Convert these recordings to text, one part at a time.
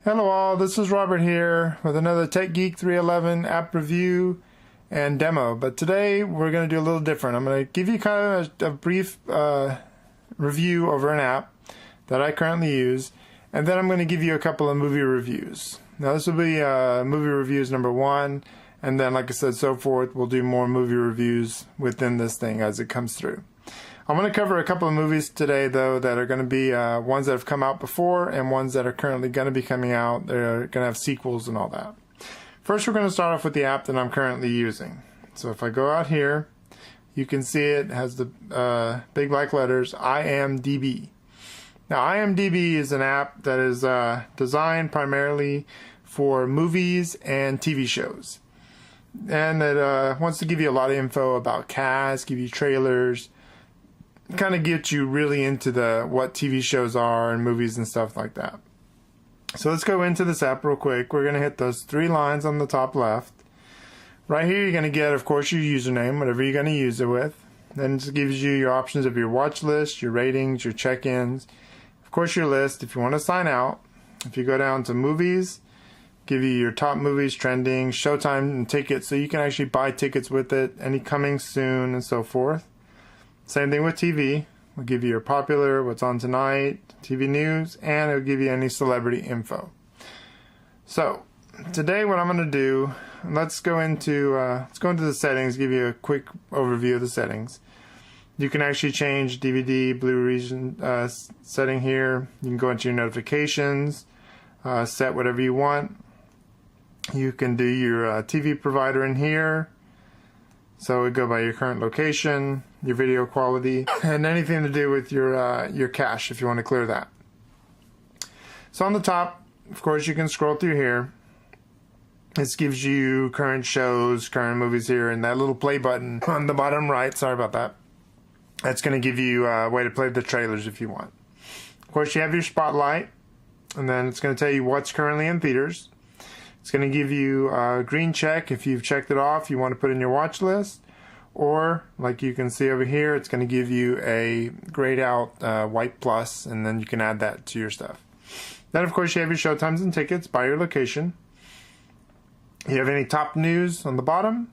Hello all, this is Robert here with another Tech Geek 311 app review and demo. But today we're going to do a little different. I'm going to give you kind of a brief review over an app that I currently use, and then I'm going to give you a couple of movie reviews. Now this will be movie reviews number 1, and then like I said, so forth. We'll do more movie reviews within this thing as it comes through. I'm going to cover a couple of movies today, though, that are going to be ones that have come out before and ones that are currently going to be coming out. They're going to have sequels and all that. First, we're going to start off with the app that I'm currently using. So if I go out here, you can see it has the big black letters IMDb. Now, IMDb is an app that is designed primarily for movies and TV shows. And it wants to give you a lot of info about cast, give you trailers, kind of get you really into what TV shows are and movies and stuff like that. So let's go into this app real quick. We're going to hit those 3 lines on the top left. Right here you're going to get, of course, your username, whatever you're going to use it with. Then it gives you your options of your watch list, your ratings, your check-ins, of course your list if you want to sign out. If you go down to movies, give you your top movies, trending, showtime, and tickets, so you can actually buy tickets with it, any coming soon and so forth. Same thing with TV. We'll give you your popular, what's on tonight, TV news, and it'll give you any celebrity info. So today what I'm going to do, let's go into the settings, give you a quick overview of the settings. You can actually change DVD, Blu-ray setting here. You can go into your notifications, set whatever you want. You can do your TV provider in here. So we go by your current location, your video quality, and anything to do with your cache if you want to clear that. So on the top, of course, you can scroll through here. This gives you current shows, current movies here, and that little play button on the bottom right, sorry about that. That's going to give you a way to play the trailers if you want. Of course, you have your spotlight, and then it's going to tell you what's currently in theaters. It's going to give you a green check if you've checked it off, you want to put in your watch list. Or, like you can see over here, it's going to give you a grayed out white plus, and then you can add that to your stuff. Then, of course, you have your showtimes and tickets by your location. You have any top news on the bottom,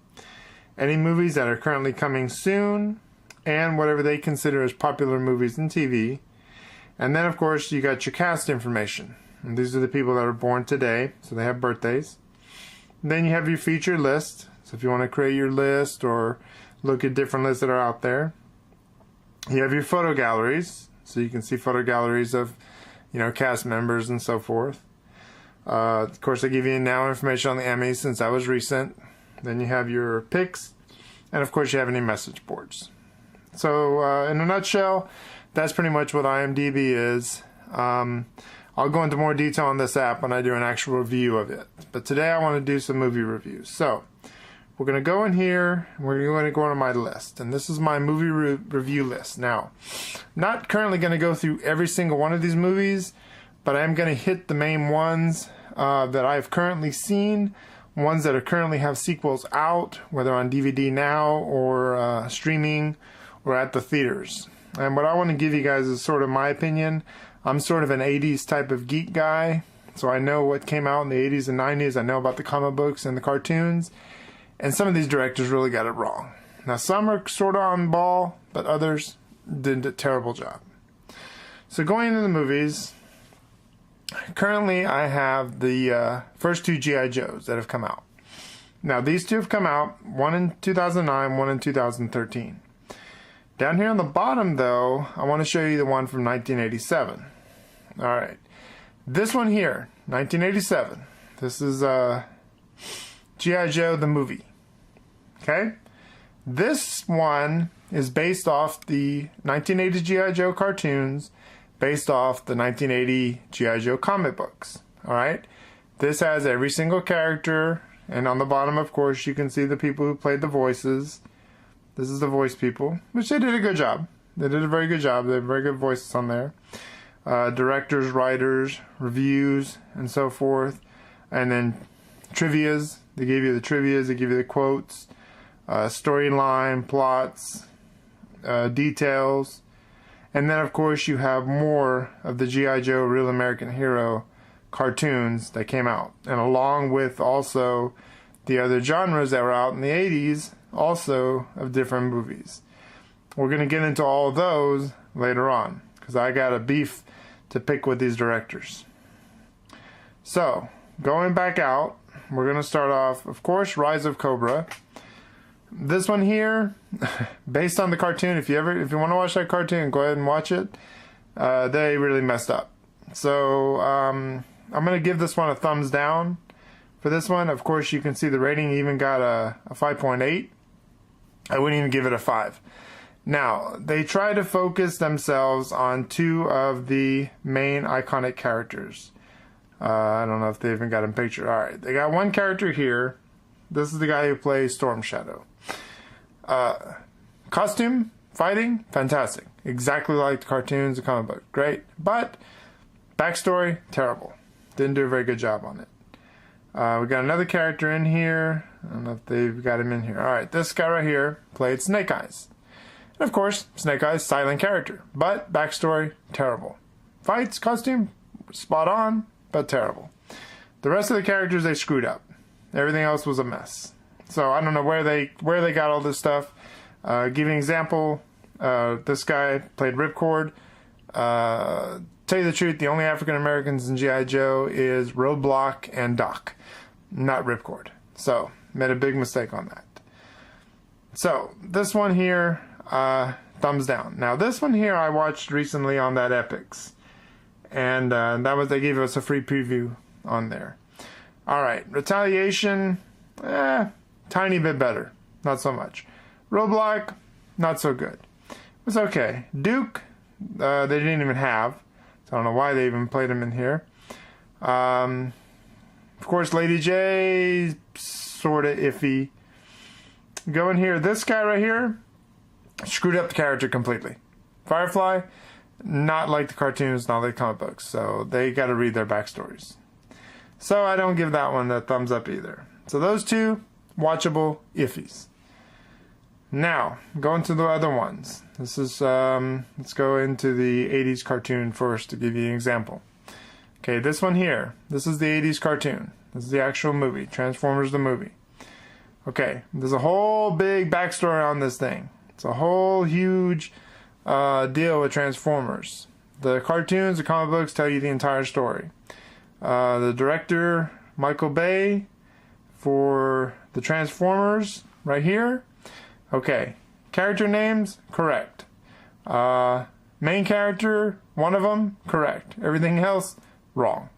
any movies that are currently coming soon, and whatever they consider as popular movies and TV. And then, of course, you got your cast information. And these are the people that are born today, so they have birthdays. And then you have your featured list. So if you want to create your list or look at different lists that are out there. You have your photo galleries, so you can see photo galleries of, cast members and so forth. Of course, I give you now information on the Emmys since that was recent. Then you have your picks, and of course you have any message boards. So in a nutshell, that's pretty much what IMDb is. I'll go into more detail on this app when I do an actual review of it. But today I want to do some movie reviews. So we're going to go in here, and we're going to go into my list. And this is my movie review list. Now, I'm not currently going to go through every single one of these movies, but I am going to hit the main ones that I've currently seen, ones that currently have sequels out, whether on DVD now or streaming or at the theaters. And what I want to give you guys is sort of my opinion. I'm sort of an 80s type of geek guy, so I know what came out in the 80s and 90s. I know about the comic books and the cartoons, and some of these directors really got it wrong. Now, some are sort of on ball, but others did a terrible job. So going into the movies, currently I have the first 2 G.I. Joes that have come out. Now, these 2 have come out, one in 2009, one in 2013. Down here on the bottom, though, I want to show you the one from 1987. Alright, this one here, 1987. This is G.I. Joe the movie. Okay? This one is based off the 1980 G.I. Joe cartoons, based off the 1980 G.I. Joe comic books. Alright? This has every single character, and on the bottom, of course, you can see the people who played the voices. This is the voice people, which they did a good job. They did a very good job. They have very good voices on there. Directors, writers, reviews, and so forth. And then trivias. They gave you the trivias. They give you the quotes, storyline, plots, details. And then, of course, you have more of the G.I. Joe Real American Hero cartoons that came out, and along with also the other genres that were out in the 80s, also of different movies. We're going to get into all of those later on, because I got a beef to pick with these directors. So, going back out, we're going to start off, of course, Rise of Cobra. This one here, based on the cartoon, if you want to watch that cartoon, go ahead and watch it. They really messed up. So, I'm going to give this one a thumbs down. For this one, of course, you can see the rating even got a 5.8. I wouldn't even give it a 5. Now, they try to focus themselves on two of the main iconic characters. I don't know if they even got him pictured. Alright, they got one character here. This is the guy who plays Storm Shadow. Costume, fighting, fantastic. Exactly like the cartoons, the comic book. Great. But, backstory, terrible. Didn't do a very good job on it. We got another character in here. I don't know if they've got him in here. Alright, this guy right here played Snake Eyes. And of course, Snake Eyes, silent character. But, backstory, terrible. Fights, costume, spot on, but terrible. The rest of the characters, they screwed up. Everything else was a mess. So, I don't know where they got all this stuff. Give you an example. This guy played Ripcord. Tell you the truth, the only African Americans in G.I. Joe is Roadblock and Doc, not Ripcord. So, made a big mistake on that. So, this one here, thumbs down. Now, this one here I watched recently on that Epix. And they gave us a free preview on there. Alright, Retaliation, tiny bit better. Not so much. Roadblock, not so good. It was okay. Duke, they didn't even have. So I don't know why they even played him in here. Of course, Lady J, sorta iffy. Go in here. This guy right here screwed up the character completely. Firefly, not like the cartoons, not like comic books. So they got to read their backstories. So I don't give that one a thumbs up either. So those two, watchable iffies. Now, going to the other ones. This is, let's go into the 80s cartoon first to give you an example. Okay, this one here. This is the 80s cartoon. This is the actual movie, Transformers the movie. Okay, there's a whole big backstory on this thing. It's a whole huge deal with Transformers. The cartoons, the comic books tell you the entire story. The director, Michael Bay, for the Transformers, right here. Okay, character names, correct. Main character, one of them, correct. Everything else, wrong.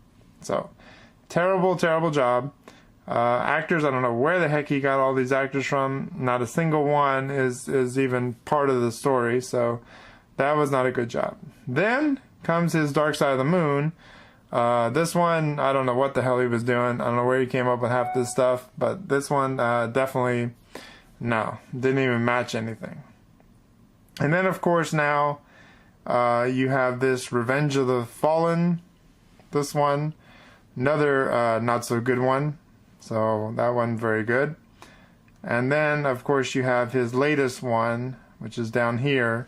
So, terrible, terrible job. Actors, I don't know where the heck he got all these actors from. Not a single one is even part of the story, so that was not a good job. Then comes his Dark Side of the Moon. This one, I don't know what the hell he was doing. I don't know where he came up with half this stuff, but this one definitely, no, didn't even match anything. And then, of course, now you have this Revenge of the Fallen. This one, another not so good one. So that one very good. And then, of course, you have his latest one, which is down here.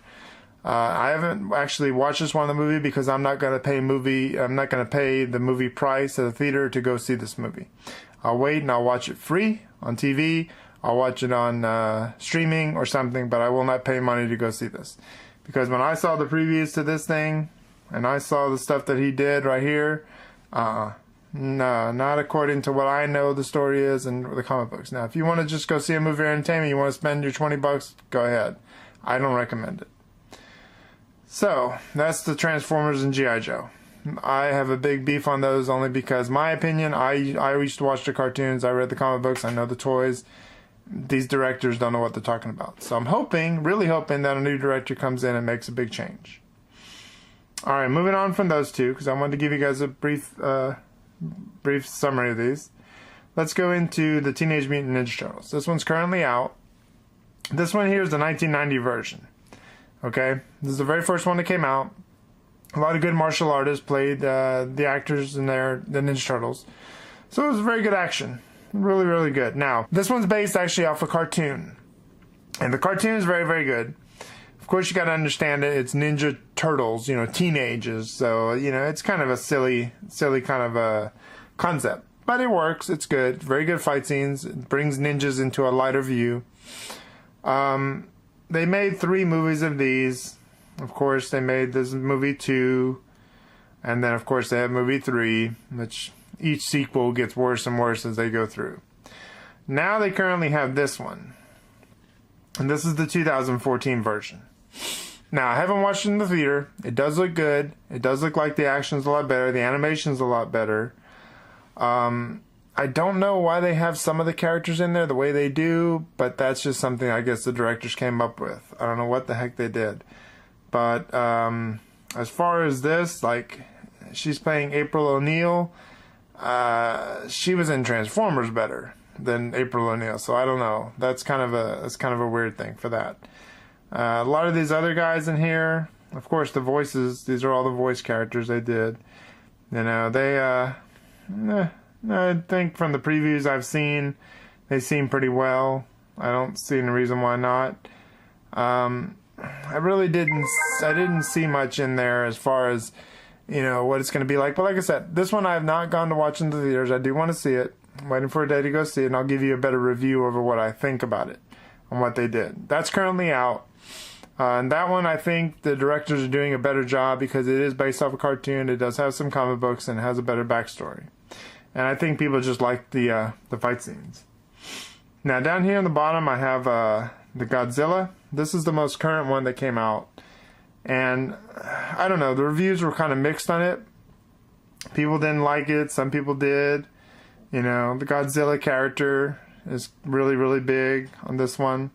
I haven't actually watched this one in the movie because I'm not going to pay the movie price at the theater to go see this movie. I'll wait and I'll watch it free on TV. I'll watch it on streaming or something, but I will not pay money to go see this. Because when I saw the previews to this thing, and I saw the stuff that he did right here, no, not according to what I know the story is and the comic books. Now, if you want to just go see a movie for entertainment, you want to spend your $20, go ahead. I don't recommend it. So, that's the Transformers and G.I. Joe. I have a big beef on those only because, my opinion, I used to watch the cartoons, I read the comic books, I know the toys. These directors don't know what they're talking about. So I'm hoping, really hoping, that a new director comes in and makes a big change. Alright, moving on from those two, because I wanted to give you guys a brief summary of these. Let's go into the Teenage Mutant Ninja Turtles. This one's currently out. This one here is the 1990 version. Okay, this is the very first one that came out. A lot of good martial artists played the actors in there, the Ninja Turtles. So it was very good action. Really, really good. Now, this one's based actually off a cartoon. And the cartoon is very, very good. Of course, you got to understand it. It's Ninja Turtles, you know, teenagers. So, you know, it's kind of a silly kind of a concept. But it works. It's good. Very good fight scenes. It brings ninjas into a lighter view. They made 3 movies of these. Of course, they made this movie 2. And then, of course, they have movie 3, which each sequel gets worse and worse as they go through. Now they currently have this one. And this is the 2014 version. Now, I haven't watched it in the theater. It does look good. It does look like the action's a lot better. The animation's a lot better. I don't know why they have some of the characters in there the way they do, but that's just something I guess the directors came up with. I don't know what the heck they did. But as far as this, like, she's playing April O'Neil. She was in Transformers better than April O'Neil, so I don't know. That's kind of a weird thing for that. A lot of these other guys in here, of course, the voices. These are all the voice characters they did. You know, they. I think from the previews I've seen, they seem pretty well. I don't see any reason why not. I really didn't. I didn't see much in there as far as, you know, what it's going to be like. But like I said, this one I have not gone to watch in the theaters. I do want to see it. I'm waiting for a day to go see it, and I'll give you a better review over what I think about it and what they did. That's currently out. And that one, I think the directors are doing a better job because it is based off a cartoon. It does have some comic books and it has a better backstory. And I think people just like the fight scenes. Now, down here on the bottom, I have the Godzilla. This is the most current one that came out. And I don't know, the reviews were kind of mixed on it. People didn't like it. Some people did. You know, the Godzilla character is really, really big on this one.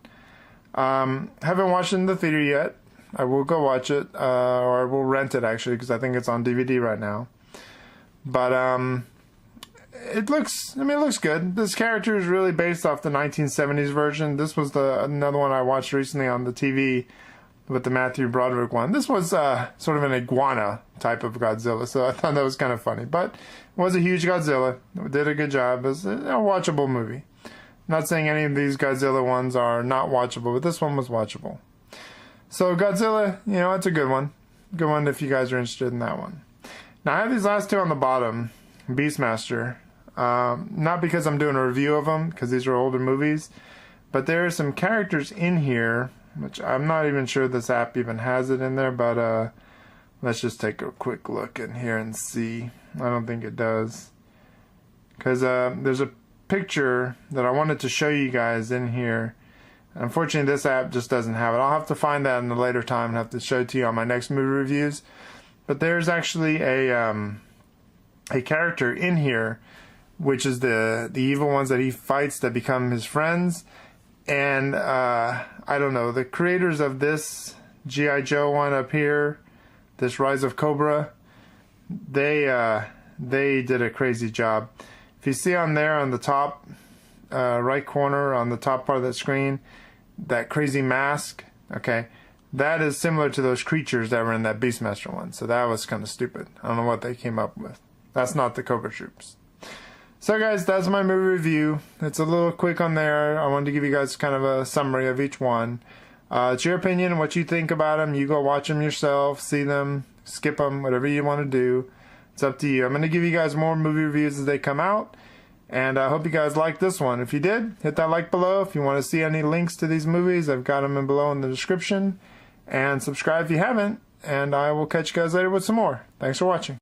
Haven't watched it in the theater yet. I will go watch it, or I will rent it actually, because I think it's on DVD right now. But it looks good. This character is really based off the 1970s version. This was another one I watched recently on the TV with the Matthew Broderick one. This was sort of an iguana type of Godzilla, so I thought that was kind of funny. But it was a huge Godzilla. It did a good job. It was a watchable movie. Not saying any of these Godzilla ones are not watchable, but this one was watchable. So Godzilla, you know, it's a good one. Good one if you guys are interested in that one. Now I have these last 2 on the bottom. Beastmaster. Not because I'm doing a review of them, because these are older movies, but there are some characters in here, which I'm not even sure this app even has it in there, but let's just take a quick look in here and see. I don't think it does. Because there's a picture that I wanted to show you guys in here. Unfortunately, this app just doesn't have it. I'll have to find that in a later time and have to show it to you on my next movie reviews. But there's actually a character in here, which is the evil ones that he fights that become his friends. And I don't know, the creators of this G.I. Joe one up here, this Rise of Cobra, they did a crazy job. If you see on there on the top right corner on the top part of the screen, that crazy mask, okay, that is similar to those creatures that were in that Beastmaster one. So that was kind of stupid. I don't know what they came up with. That's not the Cobra troops. So guys, that's my movie review. It's a little quick on there. I wanted to give you guys kind of a summary of each one. It's your opinion and what you think about them. You go watch them yourself, see them, skip them, whatever you want to do. It's up to you. I'm going to give you guys more movie reviews as they come out. And I hope you guys liked this one. If you did, hit that like below. If you want to see any links to these movies, I've got them below in the description. And subscribe if you haven't. And I will catch you guys later with some more. Thanks for watching.